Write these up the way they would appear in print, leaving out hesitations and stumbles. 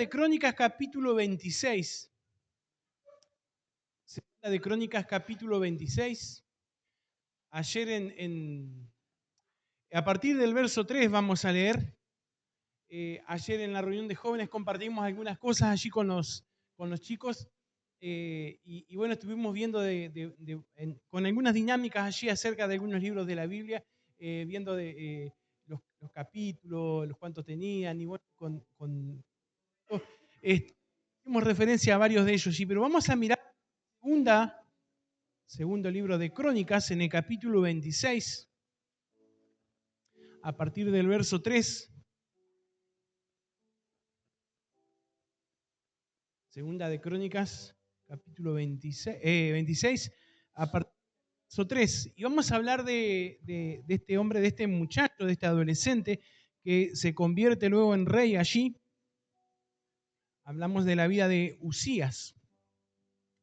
de Crónicas capítulo 26. Segunda de Crónicas capítulo 26. Ayer a partir del verso 3 vamos a leer. Ayer en la reunión de jóvenes compartimos algunas cosas allí con los chicos. Y bueno, estuvimos viendo con algunas dinámicas allí acerca de algunos libros de la Biblia, viendo los capítulos, los cuantos tenían, y bueno, hicimos referencia a varios de ellos, sí, pero vamos a mirar segundo libro de Crónicas, en el capítulo 26, a partir del verso 3. Segunda de Crónicas, capítulo 26, a partir del verso 3. Y vamos a hablar de este hombre, de este muchacho, de este adolescente, que se convierte luego en rey allí. Hablamos de la vida de Uzías.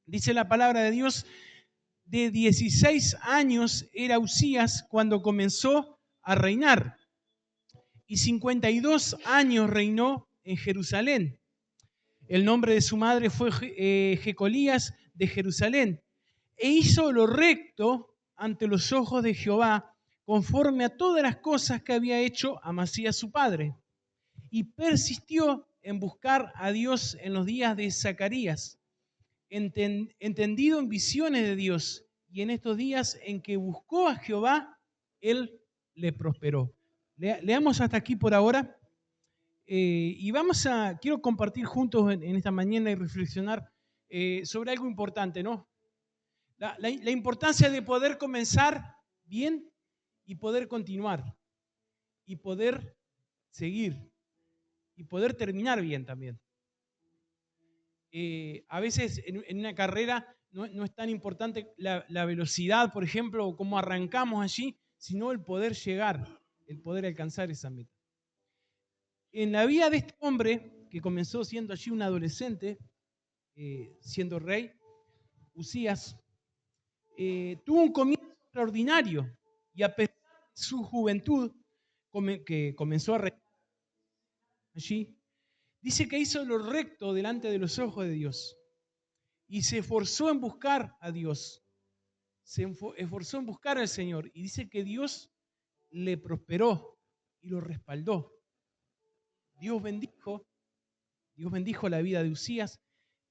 Dice la palabra de Dios: de 16 años era Uzías cuando comenzó a reinar, y 52 años reinó en Jerusalén. El nombre de su madre fue Jecolías de Jerusalén, e hizo lo recto ante los ojos de Jehová, conforme a todas las cosas que había hecho Amasías su padre, y persistió en buscar a Dios en los días de Zacarías, entendido en visiones de Dios, y en estos días en que buscó a Jehová, él le prosperó. Leamos hasta aquí por ahora. Y quiero compartir juntos en esta mañana y reflexionar sobre algo importante, ¿no? La importancia de poder comenzar bien y poder continuar, y poder seguir, y poder terminar bien también. A veces en una carrera no es tan importante la velocidad, por ejemplo, o cómo arrancamos allí, sino el poder llegar, el poder alcanzar esa meta. En la vida de este hombre, que comenzó siendo allí un adolescente, siendo rey, Uzías, tuvo un comienzo extraordinario, y a pesar de su juventud, que comenzó a reinar allí, dice que hizo lo recto delante de los ojos de Dios, y se esforzó en buscar a Dios, se esforzó en buscar al Señor, y dice que Dios le prosperó y lo respaldó. Dios bendijo la vida de Uzías,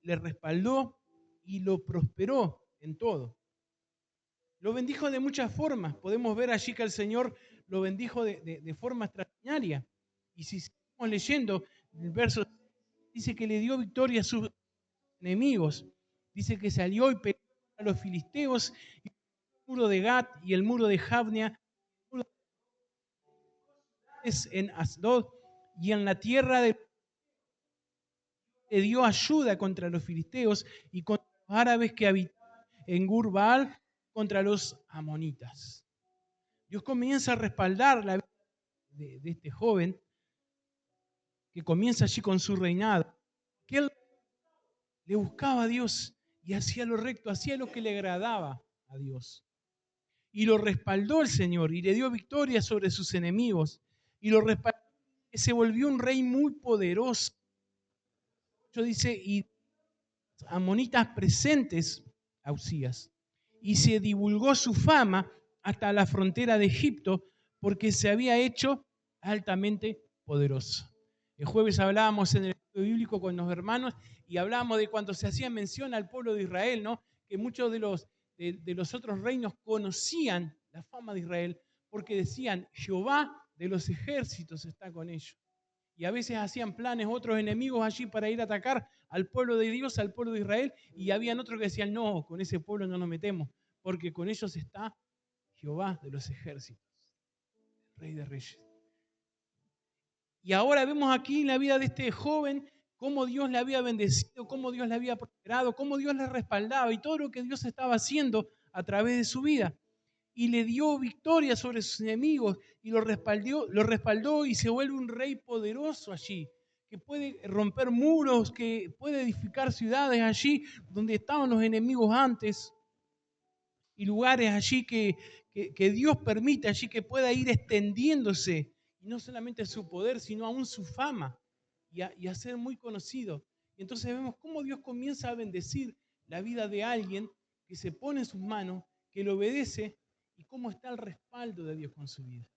le respaldó y lo prosperó en todo. Lo bendijo de muchas formas. Podemos ver allí que el Señor lo bendijo de forma extraordinaria. Y si seguimos leyendo el verso, dice que le dio victoria a sus enemigos. Dice que salió y peleó a los filisteos, y el muro de Gat y el muro de Jabnia, en Asdod y en la tierra de... Le dio ayuda contra los filisteos y contra los árabes que habitaban en Gur-Baal, contra los amonitas. Dios comienza a respaldar la vida de este joven, que comienza allí con su reinado, que él le buscaba a Dios y hacía lo recto, hacía lo que le agradaba a Dios. Y lo respaldó el Señor y le dio victoria sobre sus enemigos. Y lo respaldó, que se volvió un rey muy poderoso. Dice, y amonitas presentes a Uzías, y se divulgó su fama hasta la frontera de Egipto, porque se había hecho altamente poderoso. El jueves hablábamos en el estudio bíblico con los hermanos y hablábamos de cuando se hacía mención al pueblo de Israel, ¿no? Que muchos de los otros reinos conocían la fama de Israel porque decían: Jehová de los ejércitos está con ellos. Y a veces hacían planes otros enemigos allí para ir a atacar al pueblo de Dios, al pueblo de Israel, y habían otros que decían: no, con ese pueblo no nos metemos, porque con ellos está Jehová de los ejércitos, Rey de Reyes. Y ahora vemos aquí en la vida de este joven cómo Dios le había bendecido, cómo Dios le había prosperado, cómo Dios le respaldaba, y todo lo que Dios estaba haciendo a través de su vida. Y le dio victoria sobre sus enemigos y lo respaldó y se vuelve un rey poderoso allí, que puede romper muros, que puede edificar ciudades allí donde estaban los enemigos antes, y lugares allí que Dios permite allí que pueda ir extendiéndose, y no solamente su poder, sino aún su fama. y a ser muy conocido. Y entonces vemos cómo Dios comienza a bendecir la vida de alguien que se pone en sus manos, que le obedece, y cómo está el respaldo de Dios con su vida.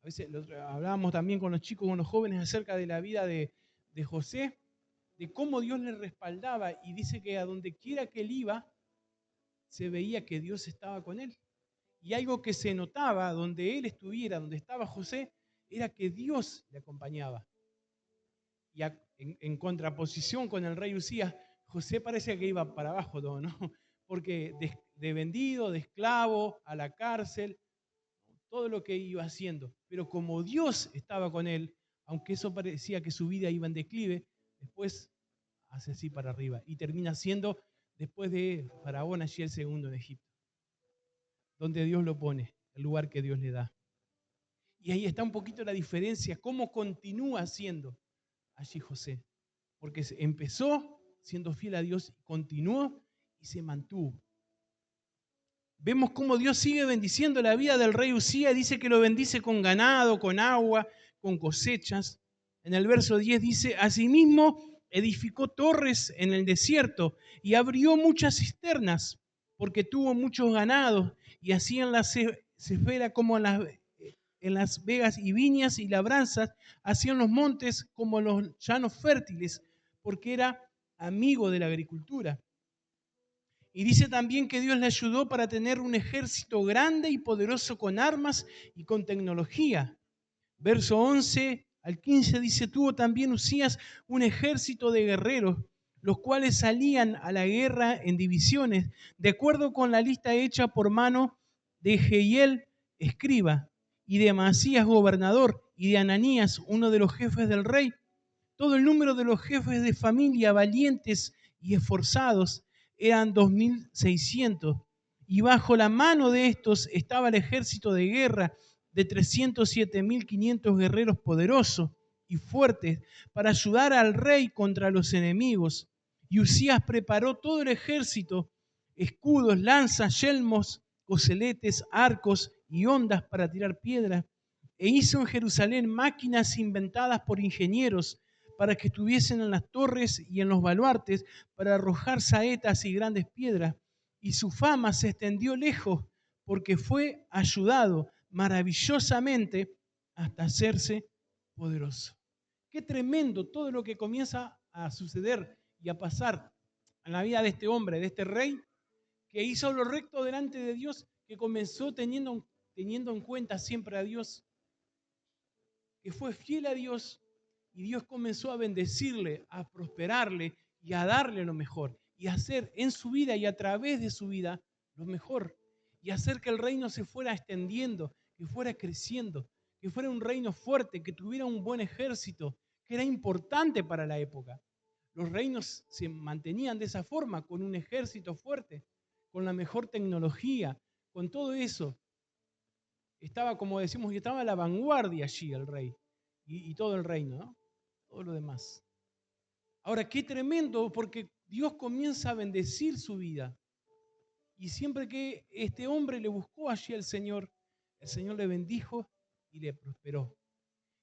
A veces hablábamos también con los chicos, con los jóvenes, acerca de la vida de José, de cómo Dios le respaldaba, y dice que a donde quiera que él iba, se veía que Dios estaba con él. Y algo que se notaba donde él estuviera, donde estaba José, era que Dios le acompañaba. Y en contraposición con el rey Usías, José parecía que iba para abajo todo, ¿no? Porque de vendido, de esclavo, a la cárcel, todo lo que iba haciendo. Pero como Dios estaba con él, aunque eso parecía que su vida iba en declive, después hace así para arriba. Y termina siendo, después de Faraón, allí el segundo en Egipto, donde Dios lo pone, el lugar que Dios le da. Y ahí está un poquito la diferencia, cómo continúa siendo allí José. Porque empezó siendo fiel a Dios, continuó y se mantuvo. Vemos cómo Dios sigue bendiciendo la vida del rey Usías. Dice que lo bendice con ganado, con agua, con cosechas. En el verso 10 dice, asimismo edificó torres en el desierto y abrió muchas cisternas, porque tuvo muchos ganados, y así en la cefera como en las vegas y viñas y labranzas, así en los montes como en los llanos fértiles, porque era amigo de la agricultura. Y dice también que Dios le ayudó para tener un ejército grande y poderoso con armas y con tecnología. Verso 11 al 15 dice, tuvo también Usías un ejército de guerreros, los cuales salían a la guerra en divisiones, de acuerdo con la lista hecha por mano de Jehiel, escriba, y de Masías, gobernador, y de Ananías, uno de los jefes del rey. Todo el número de los jefes de familia valientes y esforzados eran 2.600, y bajo la mano de estos estaba el ejército de guerra de 307.500 guerreros poderosos y fuertes para ayudar al rey contra los enemigos. Y Usías preparó todo el ejército, escudos, lanzas, yelmos, coseletes, arcos y hondas para tirar piedras, e hizo en Jerusalén máquinas inventadas por ingenieros para que estuviesen en las torres y en los baluartes, para arrojar saetas y grandes piedras. Y su fama se extendió lejos, porque fue ayudado maravillosamente hasta hacerse poderoso. Qué tremendo todo lo que comienza a suceder y a pasar en la vida de este hombre, de este rey, que hizo lo recto delante de Dios, que comenzó teniendo en cuenta siempre a Dios, que fue fiel a Dios, y Dios comenzó a bendecirle, a prosperarle y a darle lo mejor, y a hacer en su vida y a través de su vida lo mejor, y hacer que el reino se fuera extendiendo, que fuera creciendo, que fuera un reino fuerte, que tuviera un buen ejército, que era importante para la época. Los reinos se mantenían de esa forma, con un ejército fuerte, con la mejor tecnología, con todo eso. Estaba, como decimos, y estaba a la vanguardia allí el rey y todo el reino, ¿no? Todo lo demás. Ahora, qué tremendo, porque Dios comienza a bendecir su vida. Y siempre que este hombre le buscó allí al Señor, el Señor le bendijo y le prosperó.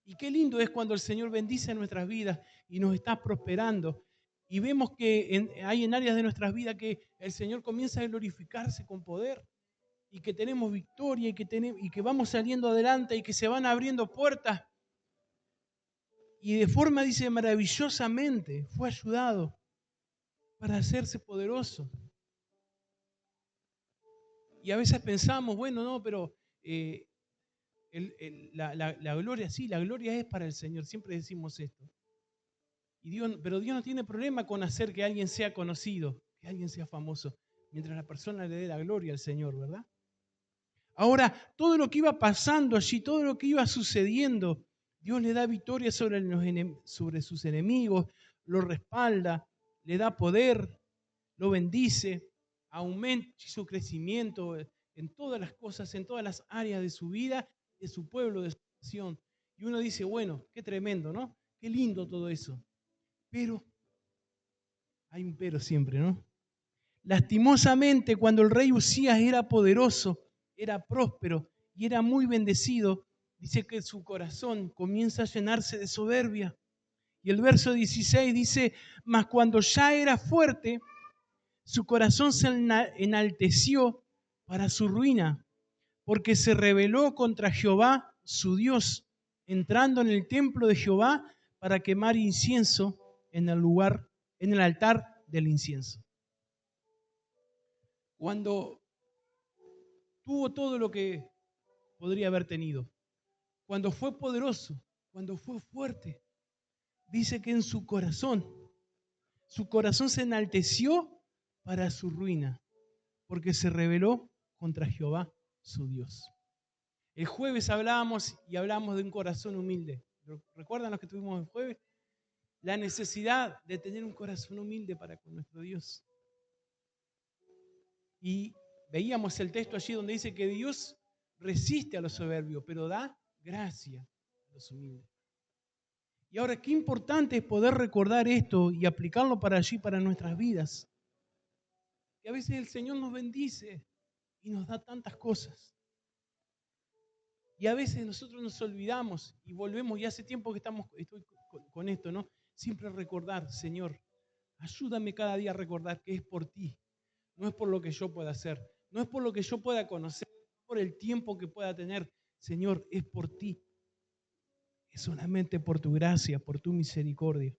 Y qué lindo es cuando el Señor bendice nuestras vidas y nos está prosperando. Y vemos que hay en áreas de nuestras vidas que el Señor comienza a glorificarse con poder, y que tenemos victoria, y que vamos saliendo adelante, y que se van abriendo puertas. Y de forma, dice, maravillosamente fue ayudado para hacerse poderoso. Y a veces pensamos, bueno, no, pero la gloria, sí, la gloria es para el Señor, siempre decimos esto. Pero Dios no tiene problema con hacer que alguien sea conocido, que alguien sea famoso, mientras la persona le dé la gloria al Señor, ¿verdad? Ahora, todo lo que iba pasando allí, todo lo que iba sucediendo, Dios le da victoria sobre sus enemigos, lo respalda, le da poder, lo bendice, aumenta su crecimiento en todas las cosas, en todas las áreas de su vida, de su pueblo, de su nación. Y uno dice, bueno, qué tremendo, ¿no? Qué lindo todo eso. Pero, hay un pero siempre, ¿no? Lastimosamente, cuando el rey Usías era poderoso, era próspero y era muy bendecido, dice que su corazón comienza a llenarse de soberbia. Y el verso 16 dice, mas cuando ya era fuerte, su corazón se enalteció para su ruina, porque se rebeló contra Jehová, su Dios, entrando en el templo de Jehová para quemar incienso en el altar del incienso. Cuando tuvo todo lo que podría haber tenido, cuando fue poderoso, cuando fue fuerte, dice que en su corazón se enalteció para su ruina, porque se rebeló contra Jehová, su Dios. El jueves hablábamos de un corazón humilde. ¿Recuerdan los que tuvimos el jueves? La necesidad de tener un corazón humilde para con nuestro Dios. Y veíamos el texto allí donde dice que Dios resiste a los soberbios, pero da gracia a los humildes. Y ahora, qué importante es poder recordar esto y aplicarlo para allí, para nuestras vidas. Que a veces el Señor nos bendice y nos da tantas cosas. Y a veces nosotros nos olvidamos y volvemos, y hace tiempo que estoy con esto, ¿no? Siempre recordar, Señor, ayúdame cada día a recordar que es por ti. No es por lo que yo pueda hacer, no es por lo que yo pueda conocer, no es por el tiempo que pueda tener. Señor, es por ti. Es solamente por tu gracia, por tu misericordia.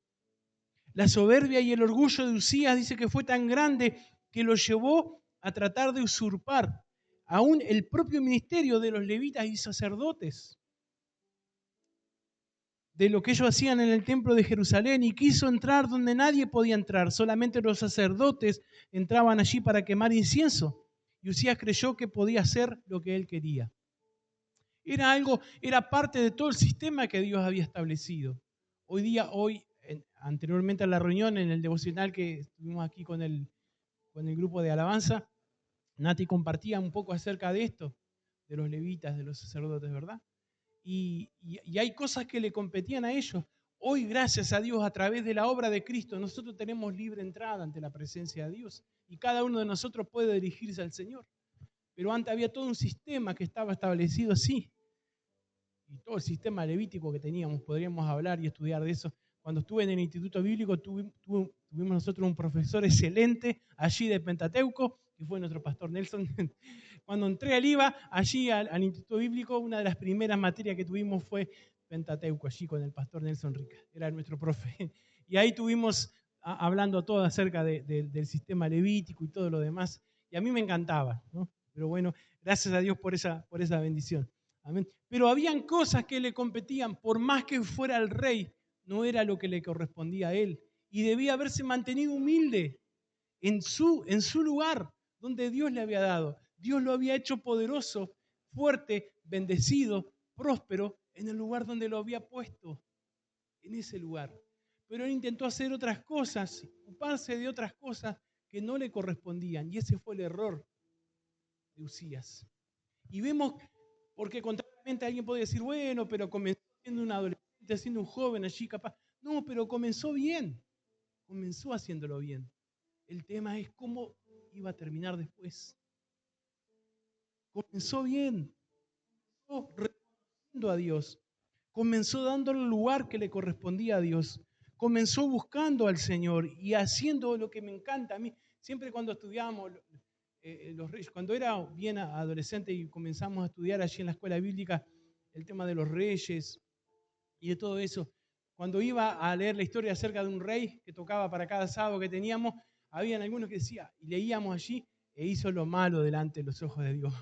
La soberbia y el orgullo de Uzías dice que fue tan grande que lo llevó a tratar de usurpar aún el propio ministerio de los levitas y sacerdotes, de lo que ellos hacían en el templo de Jerusalén, y quiso entrar donde nadie podía entrar, solamente los sacerdotes entraban allí para quemar incienso, y Uzías creyó que podía hacer lo que él quería. Era parte de todo el sistema que Dios había establecido. Anteriormente a la reunión, en el devocional que estuvimos aquí con el grupo de alabanza, Nati compartía un poco acerca de esto, de los levitas, de los sacerdotes, ¿verdad? Y hay cosas que le competían a ellos. Hoy, gracias a Dios, a través de la obra de Cristo, nosotros tenemos libre entrada ante la presencia de Dios y cada uno de nosotros puede dirigirse al Señor. Pero antes había todo un sistema que estaba establecido así. Y todo el sistema levítico que teníamos, podríamos hablar y estudiar de eso. Cuando estuve en el Instituto Bíblico, tuvimos nosotros un profesor excelente allí de Pentateuco, que fue nuestro pastor Nelson. Cuando entré al IVA, allí al Instituto Bíblico, una de las primeras materias que tuvimos fue Pentateuco, allí con el pastor Nelson Rica, era nuestro profe. Y ahí tuvimos hablando todo acerca del sistema levítico y todo lo demás. Y a mí me encantaba, ¿no? Pero bueno, gracias a Dios por esa bendición. Amén. Pero habían cosas que le competían, por más que fuera el rey, no era lo que le correspondía a él. Y debía haberse mantenido humilde en su lugar donde Dios le había dado. Dios lo había hecho poderoso, fuerte, bendecido, próspero, en el lugar donde lo había puesto, en ese lugar. Pero él intentó hacer otras cosas, ocuparse de otras cosas que no le correspondían. Y ese fue el error de Uzías. Y vemos, porque contrariamente alguien puede decir, bueno, pero comenzó siendo un adolescente, siendo un joven allí capaz. No, pero comenzó bien, comenzó haciéndolo bien. El tema es cómo iba a terminar después. Comenzó bien, comenzó reconociendo a Dios, comenzó dándole el lugar que le correspondía a Dios, comenzó buscando al Señor y haciendo lo que me encanta a mí. Siempre cuando estudiábamos los reyes, cuando era bien adolescente y comenzamos a estudiar allí en la escuela bíblica el tema de los reyes y de todo eso, cuando iba a leer la historia acerca de un rey que tocaba para cada sábado que teníamos, habían algunos que decían, y leíamos allí, e hizo lo malo delante de los ojos de Dios.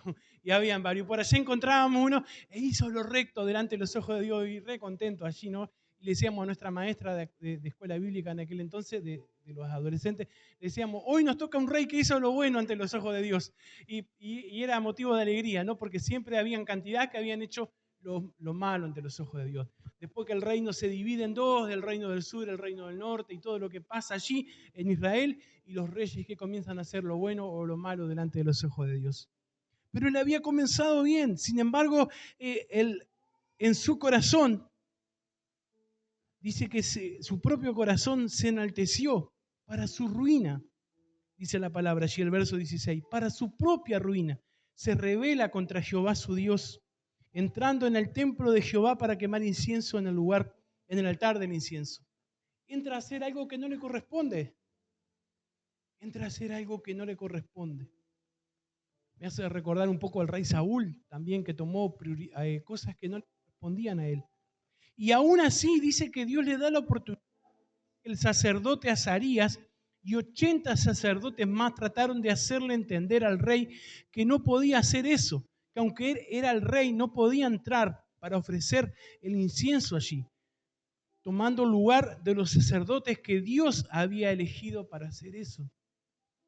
Y habían varios. Por allá encontrábamos uno, e hizo lo recto delante de los ojos de Dios, y re contento allí, ¿no? Y le decíamos a nuestra maestra de escuela bíblica en aquel entonces, de los adolescentes, le decíamos, hoy nos toca un rey que hizo lo bueno ante los ojos de Dios. Y era motivo de alegría, ¿no? Porque siempre habían cantidad que habían hecho lo malo ante los ojos de Dios. Después que el reino se divide en dos, el reino del sur, el reino del norte, y todo lo que pasa allí en Israel, y los reyes que comienzan a hacer lo bueno o lo malo delante de los ojos de Dios. Pero él había comenzado bien, sin embargo, en su corazón, dice que su propio corazón se enalteció para su ruina, dice la palabra allí, el verso 16, para su propia ruina. Se rebela contra Jehová su Dios entrando en el templo de Jehová para quemar incienso en el lugar, en el altar del incienso. Entra a hacer algo que no le corresponde. Entra a hacer algo que no le corresponde. Me hace recordar un poco al rey Saúl también, que tomó cosas que no le correspondían a él. Y aún así dice que Dios le da la oportunidad. El sacerdote Azarías y 80 sacerdotes más trataron de hacerle entender al rey que no podía hacer eso, que aunque él era el rey, no podía entrar para ofrecer el incienso allí, tomando lugar de los sacerdotes que Dios había elegido para hacer eso.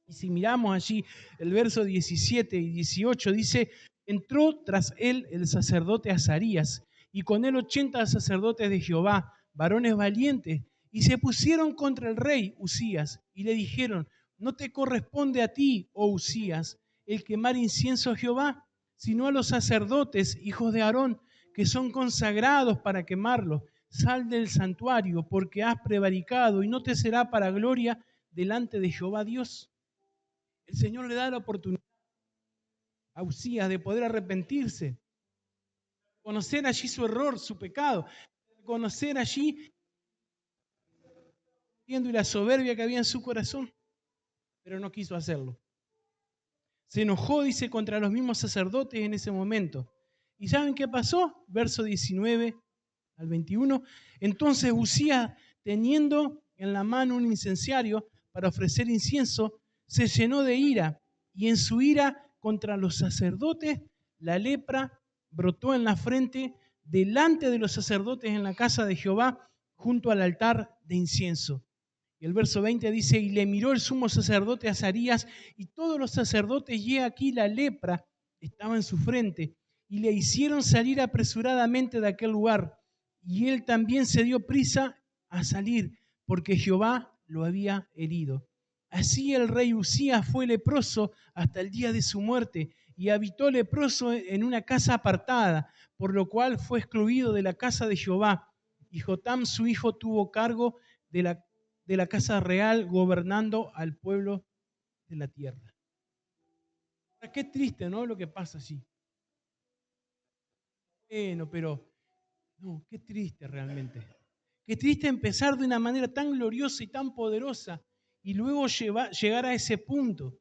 Y si miramos allí el verso 17 y 18, dice, entró tras él el sacerdote Azarías, y con él 80 sacerdotes de Jehová, varones valientes, y se pusieron contra el rey Usías, y le dijeron, no te corresponde a ti, oh Usías, el quemar incienso a Jehová, sino a los sacerdotes, hijos de Aarón, que son consagrados para quemarlo. Sal del santuario, porque has prevaricado, y no te será para gloria delante de Jehová Dios. El Señor le da la oportunidad a Usías de poder arrepentirse, conocer allí su error, su pecado, conocer allí y la soberbia que había en su corazón, pero no quiso hacerlo. Se enojó, dice, contra los mismos sacerdotes en ese momento. ¿Y saben qué pasó? Verso 19 al 21. Entonces Usías, teniendo en la mano un incenciario para ofrecer incienso, se llenó de ira, y en su ira contra los sacerdotes, la lepra brotó en la frente delante de los sacerdotes en la casa de Jehová, junto al altar de incienso. Y el verso 20 dice, y le miró el sumo sacerdote Azarías y todos los sacerdotes, y he aquí la lepra estaba en su frente, y le hicieron salir apresuradamente de aquel lugar. Y él también se dio prisa a salir, porque Jehová lo había herido. Así el rey Usías fue leproso hasta el día de su muerte, y habitó leproso en una casa apartada, por lo cual fue excluido de la casa de Jehová. Y Jotam su hijo tuvo cargo de la casa real, gobernando al pueblo de la tierra. Qué triste, ¿no? Lo que pasa allí. Bueno, pero no, qué triste realmente. Qué triste empezar de una manera tan gloriosa y tan poderosa y luego llegar a ese punto.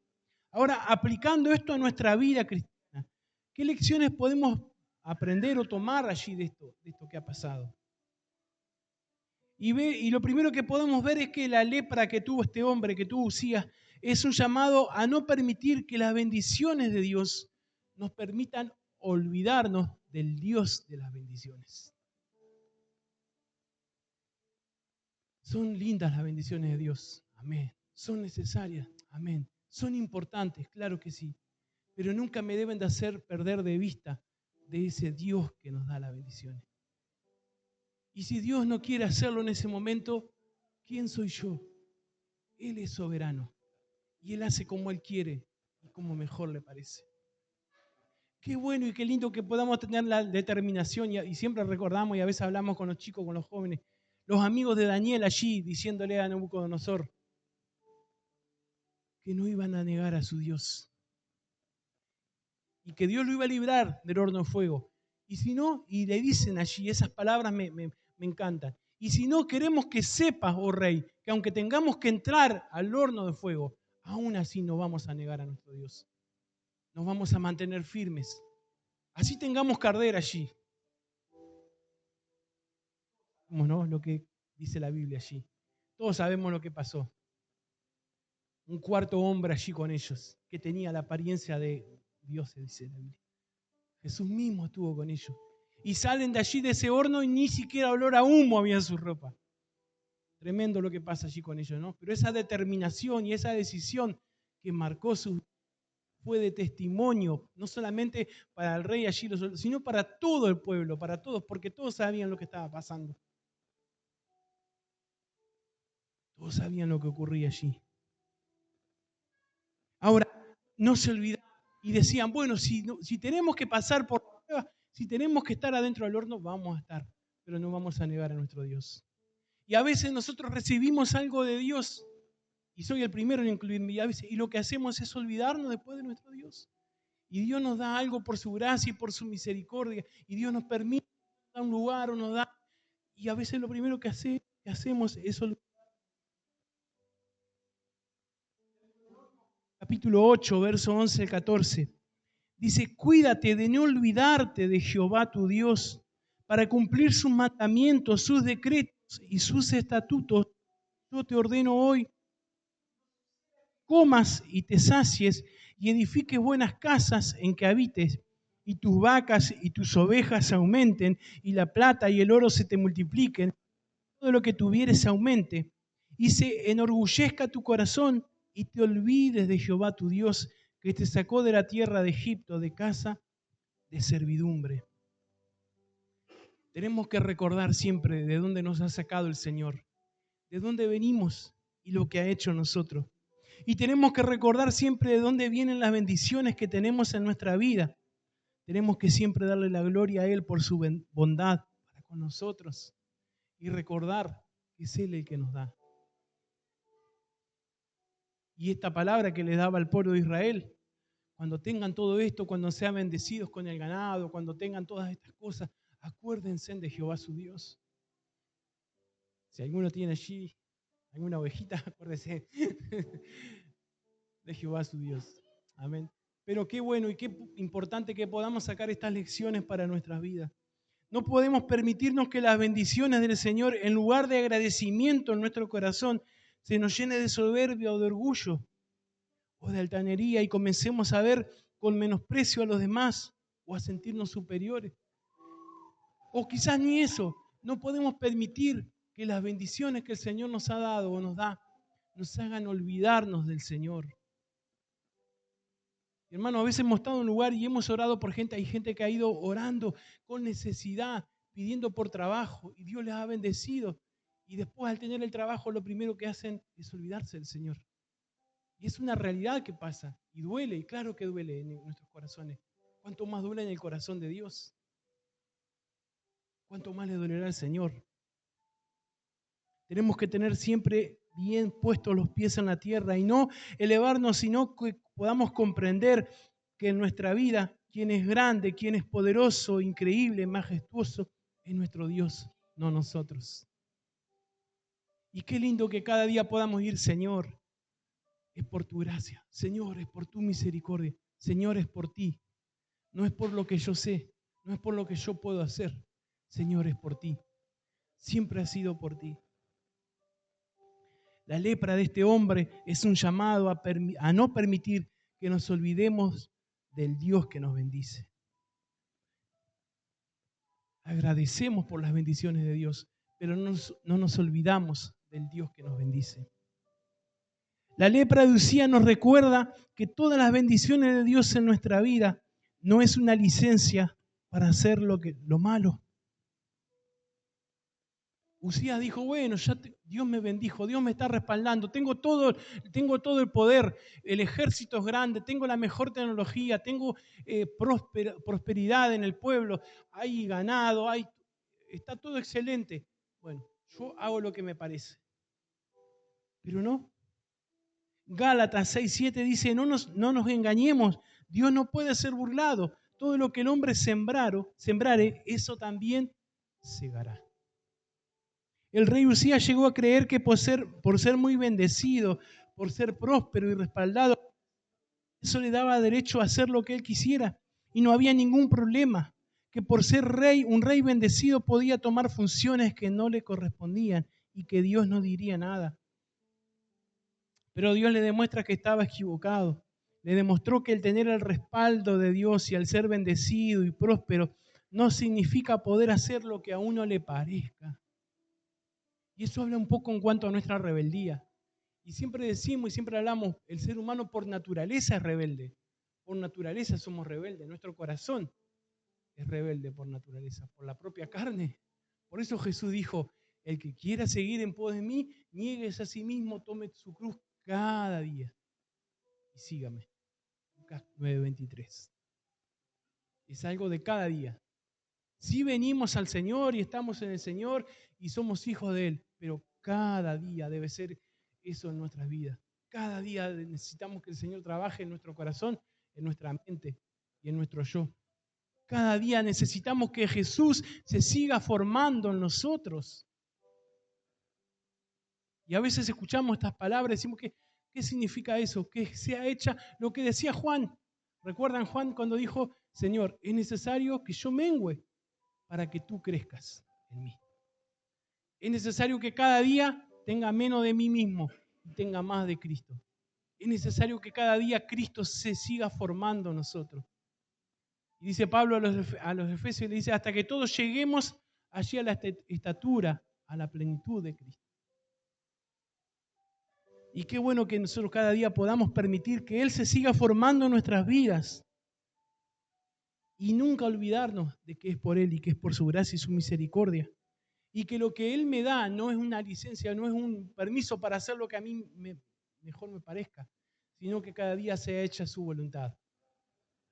Ahora, aplicando esto a nuestra vida cristiana, ¿qué lecciones podemos aprender o tomar allí de esto que ha pasado? Y lo primero que podemos ver es que la lepra que tuvo este hombre, que tuvo Usías, es un llamado a no permitir que las bendiciones de Dios nos permitan olvidarnos del Dios de las bendiciones. Son lindas las bendiciones de Dios, amén. Son necesarias, amén. Son importantes, claro que sí, pero nunca me deben de hacer perder de vista de ese Dios que nos da las bendiciones. Y si Dios no quiere hacerlo en ese momento, ¿quién soy yo? Él es soberano y Él hace como Él quiere y como mejor le parece. Qué bueno y qué lindo que podamos tener la determinación y siempre recordamos y a veces hablamos con los chicos, con los jóvenes, los amigos de Daniel allí diciéndole a Nabucodonosor que no iban a negar a su Dios y que Dios lo iba a librar del horno de fuego. Y si no, y le dicen allí, esas palabras me encantan. Y si no, queremos que sepas, oh rey, que aunque tengamos que entrar al horno de fuego, aún así no vamos a negar a nuestro Dios. Nos vamos a mantener firmes. Así tengamos que arder allí. ¿No? Lo que dice la Biblia allí. Todos sabemos lo que pasó. Un cuarto hombre allí con ellos, que tenía la apariencia de Dios, dice la Biblia. Jesús mismo estuvo con ellos. Y salen de allí de ese horno y ni siquiera olor a humo había en su ropa. Tremendo lo que pasa allí con ellos, ¿no? Pero esa determinación y esa decisión que marcó su fue de testimonio, no solamente para el rey allí, sino para todo el pueblo, para todos, porque todos sabían lo que estaba pasando. Todos sabían lo que ocurría allí. Ahora, no se olvidaban y decían, bueno, si tenemos que pasar por la prueba, si tenemos que estar adentro del horno, vamos a estar, pero no vamos a negar a nuestro Dios. Y a veces nosotros recibimos algo de Dios, y soy el primero en incluirme, y lo que hacemos es olvidarnos después de nuestro Dios. Y Dios nos da algo por su gracia y por su misericordia. Y Dios nos permite, nos da un lugar o nos da. Y a veces lo primero que hacemos es olvidar. Capítulo 8, verso 11 al 14. Dice, cuídate de no olvidarte de Jehová tu Dios para cumplir sus mandamientos, sus decretos y sus estatutos. Yo te ordeno hoy, comas y te sacies y edifiques buenas casas en que habites, y tus vacas y tus ovejas aumenten, y la plata y el oro se te multipliquen, todo lo que tuvieres aumente, y se enorgullezca tu corazón, y te olvides de Jehová tu Dios, que te sacó de la tierra de Egipto, de casa de servidumbre. Tenemos que recordar siempre de dónde nos ha sacado el Señor, de dónde venimos y lo que ha hecho nosotros. Y tenemos que recordar siempre de dónde vienen las bendiciones que tenemos en nuestra vida. Tenemos que siempre darle la gloria a Él por su bondad para con nosotros y recordar que es Él el que nos da. Y esta palabra que les daba al pueblo de Israel, cuando tengan todo esto, cuando sean bendecidos con el ganado, cuando tengan todas estas cosas, acuérdense de Jehová su Dios. Si alguno tiene allí alguna ovejita, acuérdese de Jehová su Dios. Amén. Pero qué bueno y qué importante que podamos sacar estas lecciones para nuestras vidas. No podemos permitirnos que las bendiciones del Señor, en lugar de agradecimiento en nuestro corazón, se nos llene de soberbia o de orgullo o de altanería y comencemos a ver con menosprecio a los demás o a sentirnos superiores. O quizás ni eso. No podemos permitir que las bendiciones que el Señor nos ha dado o nos da nos hagan olvidarnos del Señor. Hermano, a veces hemos estado en un lugar y hemos orado por gente. Hay gente que ha ido orando con necesidad, pidiendo por trabajo, y Dios les ha bendecido. Y después, al tener el trabajo, lo primero que hacen es olvidarse del Señor. Y es una realidad que pasa. Y duele, y claro que duele en nuestros corazones. ¿Cuánto más duele en el corazón de Dios? ¿Cuánto más le dolerá al Señor? Tenemos que tener siempre bien puestos los pies en la tierra y no elevarnos, sino que podamos comprender que en nuestra vida quien es grande, quien es poderoso, increíble, majestuoso, es nuestro Dios, no nosotros. Y qué lindo que cada día podamos ir, Señor, es por tu gracia, Señor, es por tu misericordia, Señor, es por ti, no es por lo que yo sé, no es por lo que yo puedo hacer, Señor, es por ti, siempre ha sido por ti. La lepra de este hombre es un llamado a no permitir que nos olvidemos del Dios que nos bendice. Agradecemos por las bendiciones de Dios, pero no nos olvidamos del Dios que nos bendice. La lepra de Usía nos recuerda que todas las bendiciones de Dios en nuestra vida no es una licencia para hacer lo malo. Usías dijo, bueno, Dios me bendijo, Dios me está respaldando, tengo todo el poder, el ejército es grande, tengo la mejor tecnología, tengo prosperidad en el pueblo, hay ganado, está todo excelente. Bueno, yo hago lo que me parece. Pero no. Gálatas 6:7 dice, no nos engañemos, Dios no puede ser burlado, todo lo que el hombre sembrare, eso también segará. El rey Usías llegó a creer que por ser muy bendecido, por ser próspero y respaldado, eso le daba derecho a hacer lo que él quisiera y no había ningún problema, que por ser rey, un rey bendecido podía tomar funciones que no le correspondían y que Dios no diría nada. Pero Dios le demuestra que estaba equivocado. Le demostró que el tener el respaldo de Dios y al ser bendecido y próspero no significa poder hacer lo que a uno le parezca. Y eso habla un poco en cuanto a nuestra rebeldía. Y siempre decimos y siempre hablamos, el ser humano por naturaleza es rebelde. Por naturaleza somos rebeldes. Nuestro corazón es rebelde por naturaleza, por la propia carne. Por eso Jesús dijo, el que quiera seguir en pos de mí, niéguese a sí mismo, tome su cruz cada día y sígame. Lucas 9:23. Es algo de cada día. Sí venimos al Señor y estamos en el Señor y somos hijos de Él, pero cada día debe ser eso en nuestras vidas. Cada día necesitamos que el Señor trabaje en nuestro corazón, en nuestra mente, y en nuestro yo. Cada día necesitamos que Jesús se siga formando en nosotros. Y a veces escuchamos estas palabras y decimos, ¿qué significa eso? Que sea hecha lo que decía Juan. ¿Recuerdan Juan cuando dijo, Señor, es necesario que yo mengüe para que tú crezcas en mí? Es necesario que cada día tenga menos de mí mismo y tenga más de Cristo. Es necesario que cada día Cristo se siga formando en nosotros. Y dice Pablo a los Efesios, le dice, hasta que todos lleguemos allí a la estatura, a la plenitud de Cristo. Y qué bueno que nosotros cada día podamos permitir que Él se siga formando en nuestras vidas y nunca olvidarnos de que es por Él y que es por su gracia y su misericordia. Y que lo que Él me da no es una licencia, no es un permiso para hacer lo que a mí mejor me parezca, sino que cada día sea hecha su voluntad.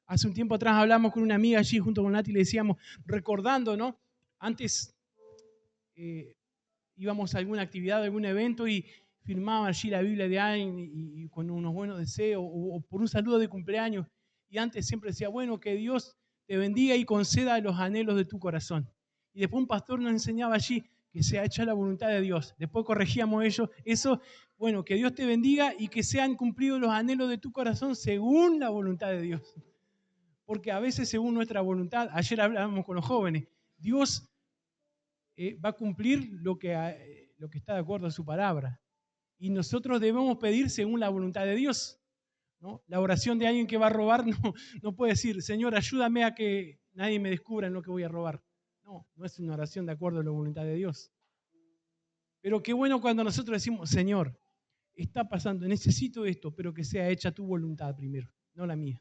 Hace un tiempo atrás hablamos con una amiga allí junto con Nati y le decíamos, recordando, ¿no? Antes íbamos a alguna actividad, a algún evento y firmaba allí la Biblia de alguien y con unos buenos deseos o por un saludo de cumpleaños. Y antes siempre decía, bueno, que Dios te bendiga y conceda los anhelos de tu corazón. Y después un pastor nos enseñaba allí que sea hecha la voluntad de Dios. Después corregíamos eso, bueno, que Dios te bendiga y que sean cumplidos los anhelos de tu corazón según la voluntad de Dios. Porque a veces según nuestra voluntad, ayer hablábamos con los jóvenes, Dios va a cumplir lo que está de acuerdo a su palabra. Y nosotros debemos pedir según la voluntad de Dios, ¿no? La oración de alguien que va a robar no puede decir, Señor, ayúdame a que nadie me descubra en lo que voy a robar. No es una oración de acuerdo a la voluntad de Dios. Pero qué bueno cuando nosotros decimos, Señor, está pasando, necesito esto, pero que sea hecha tu voluntad primero, no la mía.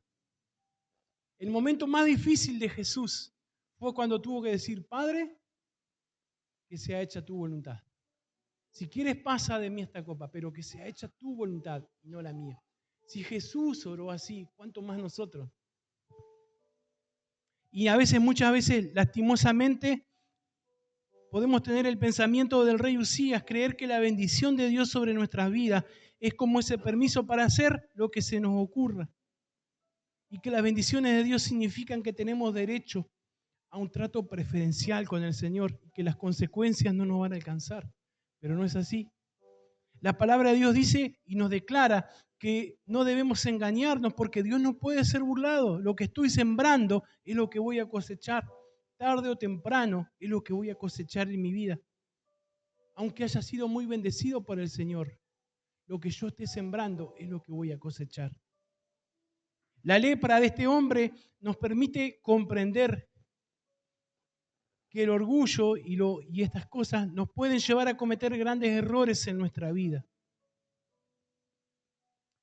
El momento más difícil de Jesús fue cuando tuvo que decir, Padre, que sea hecha tu voluntad. Si quieres, pasa de mí esta copa, pero que sea hecha tu voluntad y no la mía. Si Jesús oró así, ¿cuánto más nosotros? Y muchas veces, lastimosamente, podemos tener el pensamiento del rey Usías, creer que la bendición de Dios sobre nuestras vidas es como ese permiso para hacer lo que se nos ocurra. Y que las bendiciones de Dios significan que tenemos derecho a un trato preferencial con el Señor y que las consecuencias no nos van a alcanzar. Pero no es así. La palabra de Dios dice y nos declara que no debemos engañarnos porque Dios no puede ser burlado. Lo que estoy sembrando es lo que voy a cosechar. Tarde o temprano es lo que voy a cosechar en mi vida. Aunque haya sido muy bendecido por el Señor, lo que yo esté sembrando es lo que voy a cosechar. La lepra de este hombre nos permite comprender que el orgullo y estas cosas nos pueden llevar a cometer grandes errores en nuestra vida.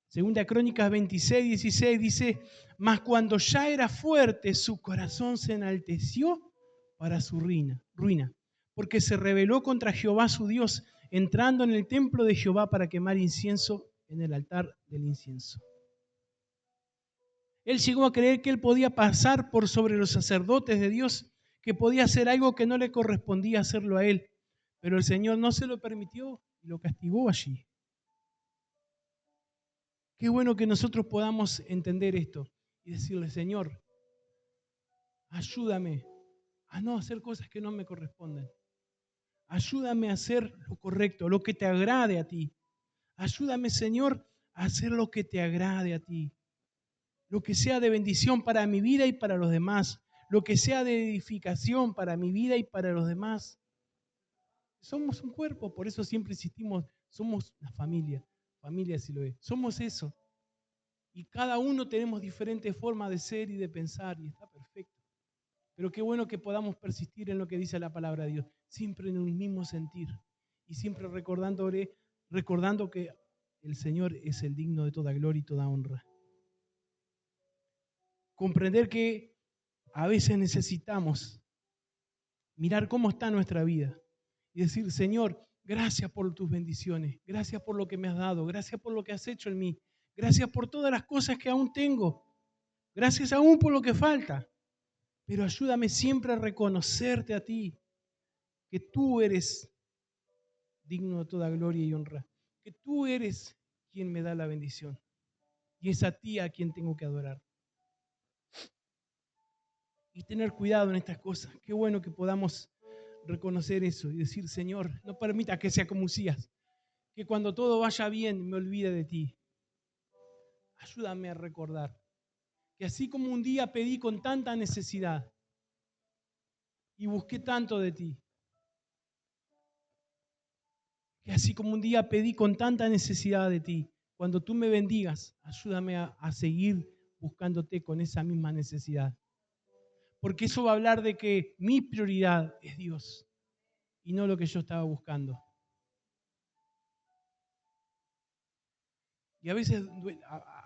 Segunda Crónicas 26:16 dice, mas cuando ya era fuerte, su corazón se enalteció para su ruina, porque se rebeló contra Jehová su Dios, entrando en el templo de Jehová para quemar incienso en el altar del incienso. Él llegó a creer que él podía pasar por sobre los sacerdotes de Dios, que podía hacer algo que no le correspondía hacerlo a él, pero el Señor no se lo permitió y lo castigó allí. Qué bueno que nosotros podamos entender esto y decirle, Señor, ayúdame a no hacer cosas que no me corresponden. Ayúdame a hacer lo correcto, lo que te agrade a ti. Ayúdame, Señor, a hacer lo que te agrade a ti. Lo que sea de bendición para mi vida y para los demás. Lo que sea de edificación para mi vida y para los demás. Somos un cuerpo, por eso siempre insistimos, somos una familia. Familia si lo es. Somos eso. Y cada uno tenemos diferentes formas de ser y de pensar y está perfecto. Pero qué bueno que podamos persistir en lo que dice la palabra de Dios, siempre en un mismo sentir y siempre recordando que el Señor es el digno de toda gloria y toda honra. Comprender que a veces necesitamos mirar cómo está nuestra vida y decir, Señor, gracias por tus bendiciones, gracias por lo que me has dado, gracias por lo que has hecho en mí, gracias por todas las cosas que aún tengo, gracias aún por lo que falta. Pero ayúdame siempre a reconocerte a ti, que tú eres digno de toda gloria y honra, que tú eres quien me da la bendición y es a ti a quien tengo que adorar. y tener cuidado en estas cosas. Qué bueno que podamos reconocer eso y decir, Señor, no permita que sea como Usías, que cuando todo vaya bien me olvide de ti. Ayúdame a recordar que así como un día pedí con tanta necesidad y busqué tanto de ti, que así como un día pedí con tanta necesidad de ti, cuando tú me bendigas, ayúdame a seguir buscándote con esa misma necesidad. Porque eso va a hablar de que mi prioridad es Dios y no lo que yo estaba buscando. Y a veces,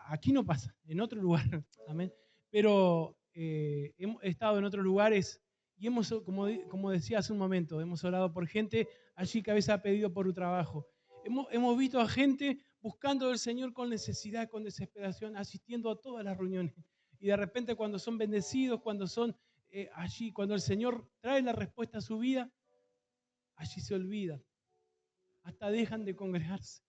aquí no pasa, en otro lugar, amén. Pero hemos estado en otros lugares y hemos, como decía hace un momento, hemos orado por gente allí que a veces ha pedido por un trabajo. Hemos visto a gente buscando al Señor con necesidad, con desesperación, asistiendo a todas las reuniones. Y de repente cuando son bendecidos, cuando son allí, cuando el Señor trae la respuesta a su vida, allí se olvidan, hasta dejan de congregarse.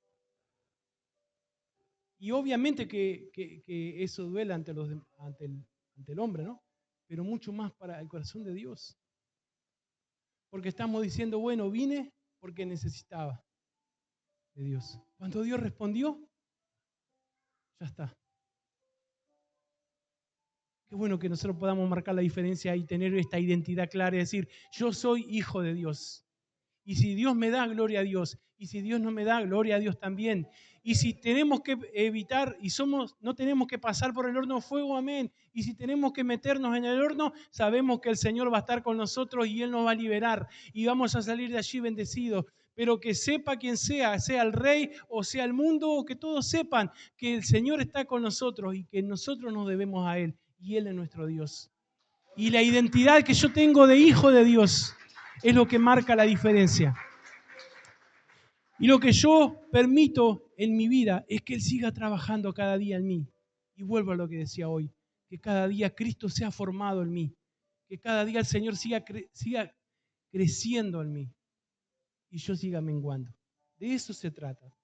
Y obviamente que eso duele ante el hombre, ¿no? Pero mucho más para el corazón de Dios. Porque estamos diciendo, bueno, vine porque necesitaba de Dios. Cuando Dios respondió, ya está. Qué bueno que nosotros podamos marcar la diferencia y tener esta identidad clara y decir, yo soy hijo de Dios. Y si Dios me da, gloria a Dios. Y si Dios no me da, gloria a Dios también. Y si tenemos que evitar y no tenemos que pasar por el horno de fuego, amén. Y si tenemos que meternos en el horno, sabemos que el Señor va a estar con nosotros y Él nos va a liberar. Y vamos a salir de allí bendecidos. Pero que sepa quien sea el rey o sea el mundo, o que todos sepan que el Señor está con nosotros y que nosotros nos debemos a Él. Y Él es nuestro Dios. Y la identidad que yo tengo de hijo de Dios es lo que marca la diferencia. Y lo que yo permito en mi vida es que Él siga trabajando cada día en mí. Y vuelvo a lo que decía hoy, que cada día Cristo sea formado en mí, que cada día el Señor siga creciendo en mí y yo siga menguando. De eso se trata.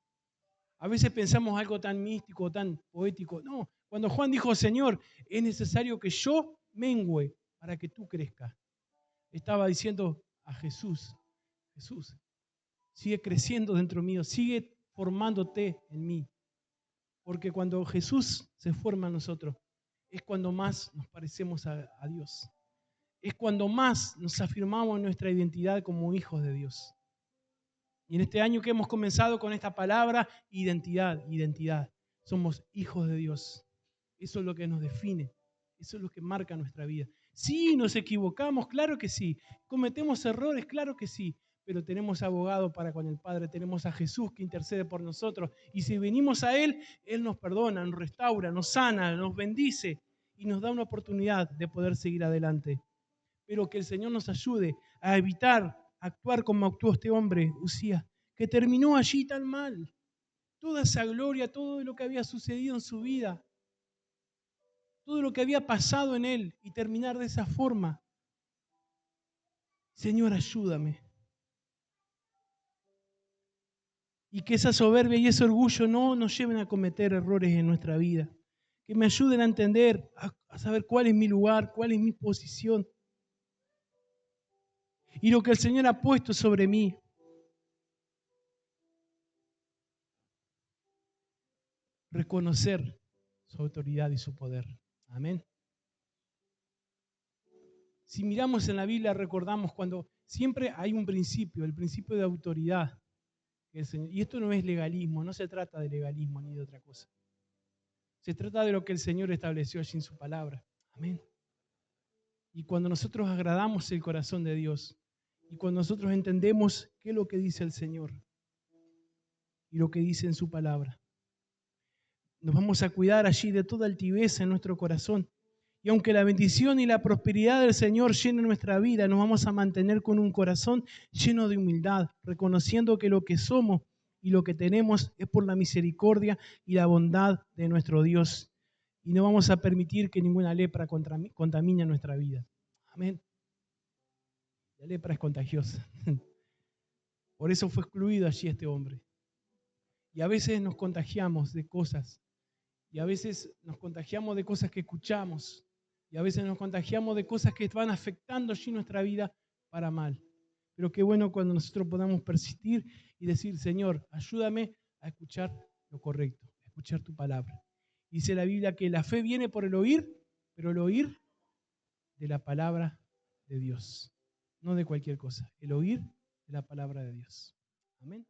A veces pensamos algo tan místico, tan poético. No, cuando Juan dijo, Señor, es necesario que yo mengüe para que tú crezcas. Estaba diciendo a Jesús, sigue creciendo dentro mío, sigue formándote en mí. Porque cuando Jesús se forma en nosotros, es cuando más nos parecemos a Dios. Es cuando más nos afirmamos en nuestra identidad como hijos de Dios. Y en este año que hemos comenzado con esta palabra, identidad. Somos hijos de Dios. Eso es lo que nos define. Eso es lo que marca nuestra vida. Sí, nos equivocamos, claro que sí. Cometemos errores, claro que sí. Pero tenemos abogado para con el Padre. Tenemos a Jesús que intercede por nosotros. Y si venimos a Él, Él nos perdona, nos restaura, nos sana, nos bendice y nos da una oportunidad de poder seguir adelante. Pero que el Señor nos ayude a evitar actuar como actuó este hombre, Usías, que terminó allí tan mal. Toda esa gloria, todo lo que había sucedido en su vida, todo lo que había pasado en él y terminar de esa forma. Señor, ayúdame. Y que esa soberbia y ese orgullo no nos lleven a cometer errores en nuestra vida. Que me ayuden a entender, a saber cuál es mi lugar, cuál es mi posición. Y lo que el Señor ha puesto sobre mí. Reconocer su autoridad y su poder. Amén. Si miramos en la Biblia, recordamos cuando siempre hay un principio, el principio de autoridad. Y esto no es legalismo, no se trata de legalismo ni de otra cosa. Se trata de lo que el Señor estableció allí en su palabra. Amén. Y cuando nosotros agradamos el corazón de Dios, y cuando nosotros entendemos qué es lo que dice el Señor y lo que dice en su palabra, nos vamos a cuidar allí de toda altivez en nuestro corazón. Y aunque la bendición y la prosperidad del Señor llenen nuestra vida, nos vamos a mantener con un corazón lleno de humildad, reconociendo que lo que somos y lo que tenemos es por la misericordia y la bondad de nuestro Dios. Y no vamos a permitir que ninguna lepra contamine nuestra vida. Amén. La lepra es contagiosa. Por eso fue excluido allí este hombre. Y a veces nos contagiamos de cosas. Y a veces nos contagiamos de cosas que escuchamos. Y a veces nos contagiamos de cosas que van afectando allí nuestra vida para mal. Pero qué bueno cuando nosotros podamos persistir y decir, Señor, ayúdame a escuchar lo correcto, a escuchar tu palabra. Dice la Biblia que la fe viene por el oír, pero el oír de la palabra de Dios, no de cualquier cosa, el oír de la palabra de Dios. Amén.